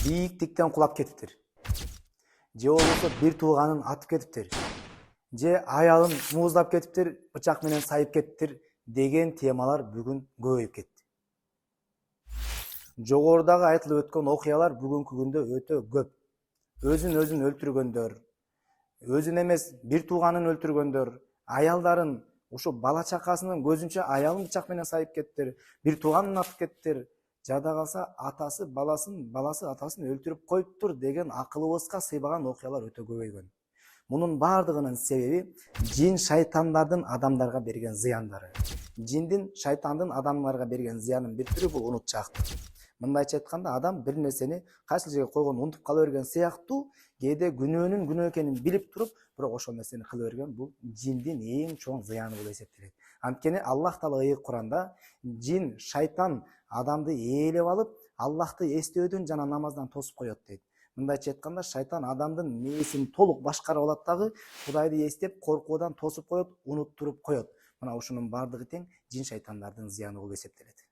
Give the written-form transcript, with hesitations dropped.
бийиктиктен кулап кетиптир, же болбосо бир тууганын атып кетиптир, же аялын мууздап кетиптир, бычак менен сайып кетиптир деген темалар бүгүн көбөйүп кетти. Жогорудагы айтылып өткөн окуялар бүгүнкү күндө өтө көп. Өзүн өлтүргөндөр, өзүн эмес бир тууганын өлтүргөндөр, аялдарын, ушу бала чакасынын көзүнчө аялын бычак менен сайып кеттир, бир тууганын атып кеттир, жада калса атасы баласын, баласы атасын өлтүрүп коюптур деген акылыбызга сыйбаган окуялар өтө көбөйгөн. Мунун бардыгынын себеби жин шайтандардын адамдарга берген зыяндары. Жиндин шайтандын адамдарга берген зыянын бир түрү бул унутчаактык. Мындайча айтканда, адам бир нерсени кайсыл жерге койгон унутуп кала берген сыяктуу, кээде күнөөнүн күнөө экенин билип туруп, бирок ошол нерсени кыла берген бул жиндин эң чоң зыяны болуп эсептелет. Анткени Аллах Таала ыйык Куранда жин, шайтан адамды ээлеп алып, Аллахты эстөөдөн жана намаздан тосуп коет дейт. Мындайча айтканда, шайтан адамдын мээсин толук башкарып алат дагы, Кудайды эстеп, коркуудан тосуп коет, унуттуруп коет. Мына ушунун бардыгы тең жин шайтандардын зыяны болуп эсептелет.